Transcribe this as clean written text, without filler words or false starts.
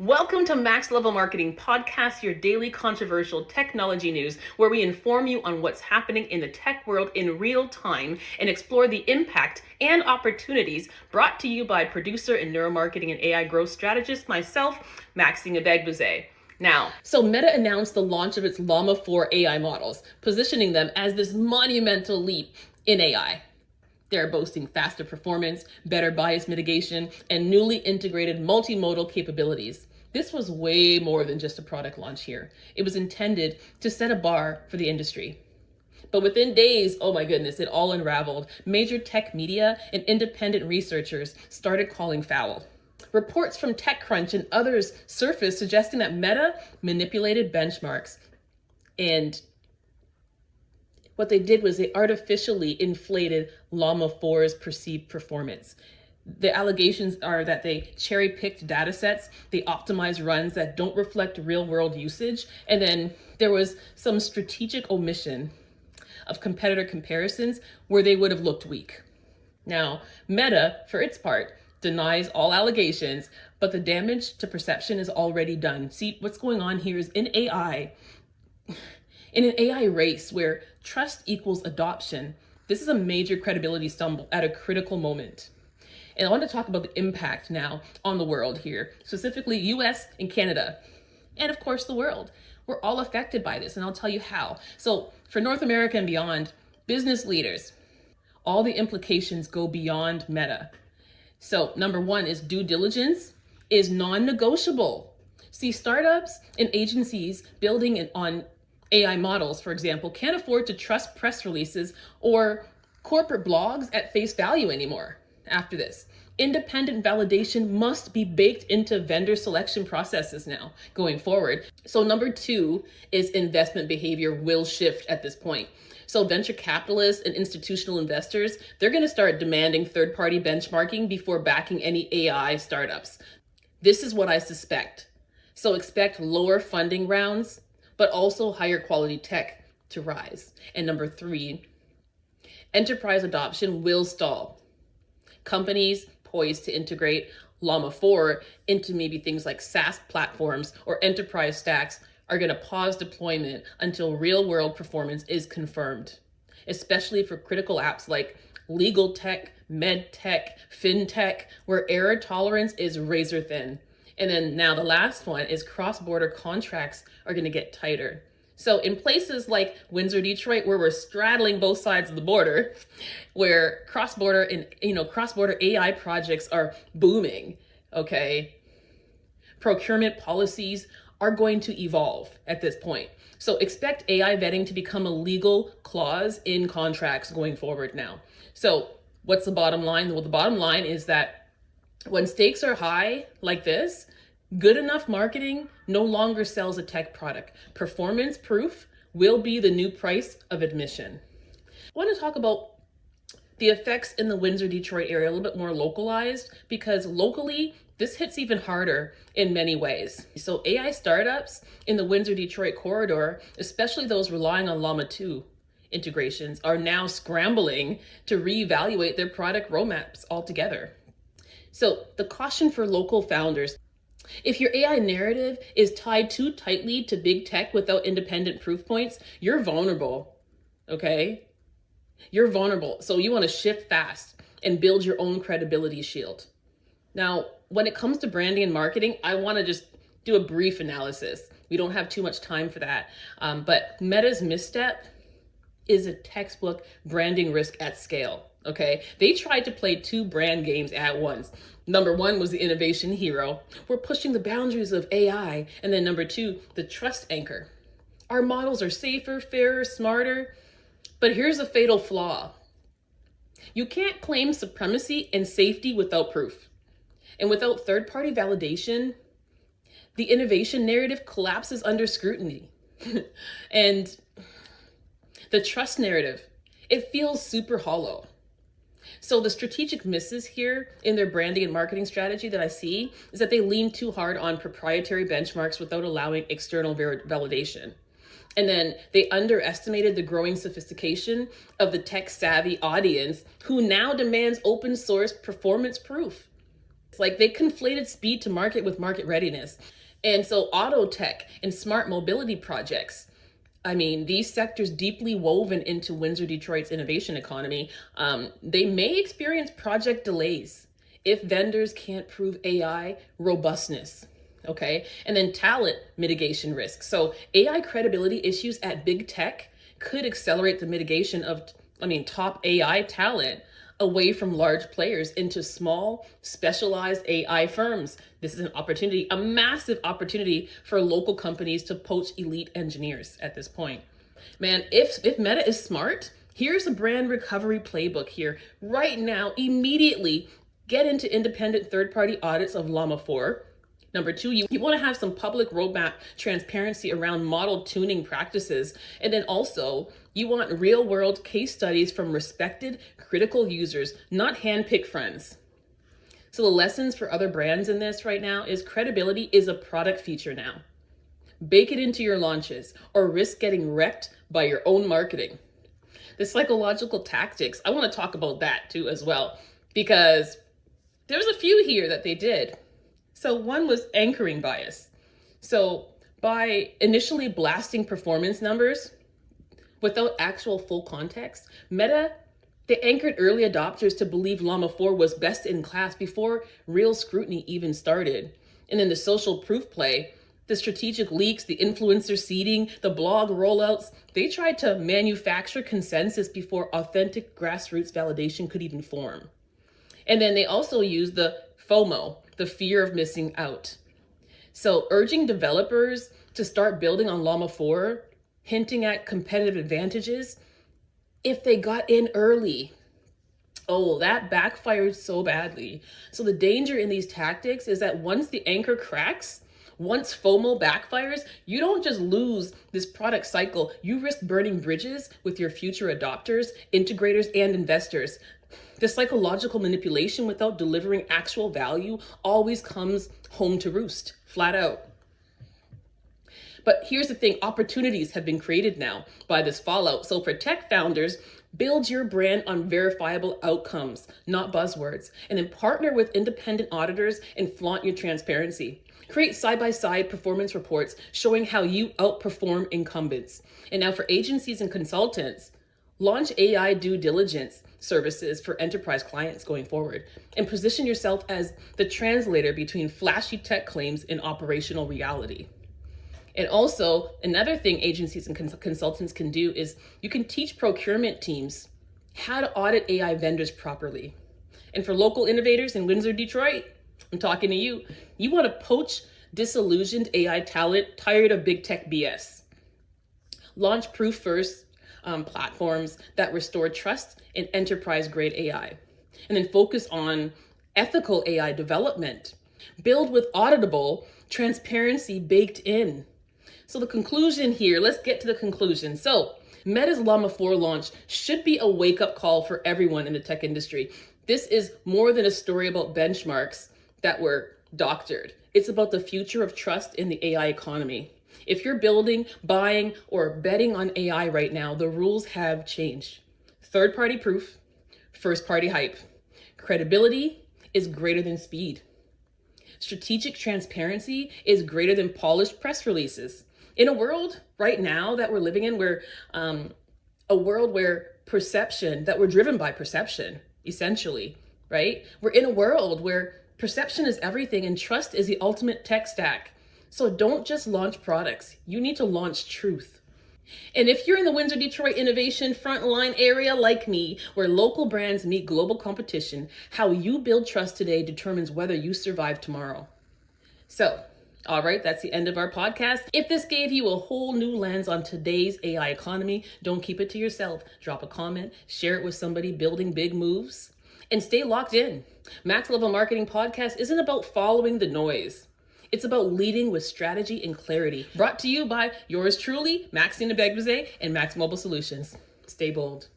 Welcome to Max Level Marketing Podcast, your daily controversial technology news, where we inform you on what's happening in the tech world in real time and explore the impact and opportunities brought to you by producer and neuromarketing and AI growth strategist, myself, Maxine Ebegbuzie. Now, so Meta announced the launch of its LLaMA 4 AI models, positioning them as this monumental leap in AI. They're boasting faster performance, better bias mitigation, and newly integrated multimodal capabilities. This was way more than just a product launch here. It was intended to set a bar for the industry. But within days, oh my goodness, it all unraveled. Major tech media and independent researchers started calling foul. Reports from TechCrunch and others surfaced suggesting that Meta manipulated benchmarks, and what they did was they artificially inflated LLaMA 4's perceived performance. The allegations are that they cherry-picked data sets, they optimized runs that don't reflect real-world usage, and then there was some strategic omission of competitor comparisons where they would have looked weak. Now, Meta, for its part, denies all allegations, but the damage to perception is already done. See, what's going on here is in an AI race where trust equals adoption, this is a major credibility stumble at a critical moment. And I want to talk about the impact now on the world here, specifically US and Canada, and of course the world. We're all affected by this, and I'll tell you how. So for North America and beyond, business leaders, all the implications go beyond Meta. So number one is due diligence is non-negotiable. See, startups and agencies building on AI models, for example, can't afford to trust press releases or corporate blogs at face value anymore after this. Independent validation must be baked into vendor selection processes now going forward. So number two is investment behavior will shift at this point. So venture capitalists and institutional investors, they're going to start demanding third-party benchmarking before backing any AI startups. This is what I suspect. So expect lower funding rounds, but also higher quality tech to rise. And number three, enterprise adoption will stall. Companies poised to integrate LLaMA 4 into maybe things like SaaS platforms or enterprise stacks are going to pause deployment until real world performance is confirmed, especially for critical apps like legal tech, med tech, fintech, where error tolerance is razor thin. And then now the last one is cross-border contracts are going to get tighter. So in places like Windsor, Detroit, where we're straddling both sides of the border, where cross-border AI projects are booming, okay, procurement policies are going to evolve at this point. So expect AI vetting to become a legal clause in contracts going forward now. So what's the bottom line? Well, the bottom line is that when stakes are high like this, good enough marketing no longer sells a tech product. Performance proof will be the new price of admission. I want to talk about the effects in the Windsor, Detroit area a little bit more localized, because locally, this hits even harder in many ways. So AI startups in the Windsor, Detroit corridor, especially those relying on LLaMA 2 integrations, are now scrambling to reevaluate their product roadmaps altogether. So the caution for local founders: if your AI narrative is tied too tightly to big tech without independent proof points, you're vulnerable, okay? You're vulnerable. So you want to shift fast and build your own credibility shield. Now, when it comes to branding and marketing, I want to just do a brief analysis. We don't have too much time for that. But Meta's misstep is a textbook branding risk at scale. Okay, they tried to play two brand games at once. Number one was the innovation hero. We're pushing the boundaries of AI. And then number two, the trust anchor. Our models are safer, fairer, smarter. But here's a fatal flaw. You can't claim supremacy and safety without proof. And without third-party validation, the innovation narrative collapses under scrutiny. And the trust narrative, it feels super hollow. So the strategic misses here in their branding and marketing strategy that I see is that they lean too hard on proprietary benchmarks without allowing external validation. And then they underestimated the growing sophistication of the tech-savvy audience who now demands open source performance proof. It's like they conflated speed to market with market readiness. And so auto tech and smart mobility projects, I mean, these sectors deeply woven into Windsor, Detroit's innovation economy, they may experience project delays if vendors can't prove AI robustness. Okay. And then talent mitigation risks. So AI credibility issues at big tech could accelerate the mitigation of, top AI talent away from large players into small, specialized AI firms. This is an opportunity, a massive opportunity for local companies to poach elite engineers at this point. Man, if Meta is smart, here's a brand recovery playbook here. Right now, immediately get into independent third-party audits of LLaMA 4. Number two, you want to have some public roadmap transparency around model tuning practices. And then also, you want real world case studies from respected critical users, not handpicked friends. So the lessons for other brands in this right now is credibility is a product feature now. Bake it into your launches or risk getting wrecked by your own marketing. The psychological tactics, I want to talk about that too as well, because there's a few here that they did. So one was anchoring bias. So by initially blasting performance numbers without actual full context, Meta, they anchored early adopters to believe LLaMA 4 was best in class before real scrutiny even started. And then the social proof play, the strategic leaks, the influencer seeding, the blog rollouts, they tried to manufacture consensus before authentic grassroots validation could even form. And then they also used the FOMO, the fear of missing out. So urging developers to start building on LLaMA 4, hinting at competitive advantages if they got in early. Oh, that backfired so badly. So the danger in these tactics is that once the anchor cracks, once FOMO backfires, you don't just lose this product cycle, you risk burning bridges with your future adopters, integrators, and investors. The psychological manipulation without delivering actual value always comes home to roost, flat out. But here's the thing, opportunities have been created now by this fallout. So for tech founders, build your brand on verifiable outcomes, not buzzwords, and then partner with independent auditors and flaunt your transparency. Create side-by-side performance reports showing how you outperform incumbents. And now for agencies and consultants, launch AI due diligence services for enterprise clients going forward, and position yourself as the translator between flashy tech claims and operational reality. And also, another thing agencies and consultants can do is you can teach procurement teams how to audit AI vendors properly. And for local innovators in Windsor, Detroit, I'm talking to you. You want to poach disillusioned AI talent tired of big tech BS. Launch proof first platforms that restore trust in enterprise grade AI. And then focus on ethical AI development. Build with auditable transparency baked in. So the conclusion here, let's get to the conclusion. So Meta's LLaMA 4 launch should be a wake-up call for everyone in the tech industry. This is more than a story about benchmarks that were doctored. It's about the future of trust in the AI economy. If you're building, buying, or betting on AI right now, the rules have changed. Third-party proof, first-party hype. Credibility is greater than speed. Strategic transparency is greater than polished press releases. In a world right now that we're living in, where a world where perception, that we're driven by perception, essentially, right? We're in a world where perception is everything and trust is the ultimate tech stack. So don't just launch products. You need to launch truth. And if you're in the Windsor, Detroit innovation frontline area like me, where local brands meet global competition, how you build trust today determines whether you survive tomorrow. So, all right, that's the end of our podcast. If this gave you a whole new lens on today's AI economy, don't keep it to yourself. Drop a comment, share it with somebody building big moves, and stay locked in. Max Level Marketing Podcast isn't about following the noise. It's about leading with strategy and clarity. Brought to you by yours truly, Maxine Ebegbuzie and Max Mobile Solutions. Stay bold.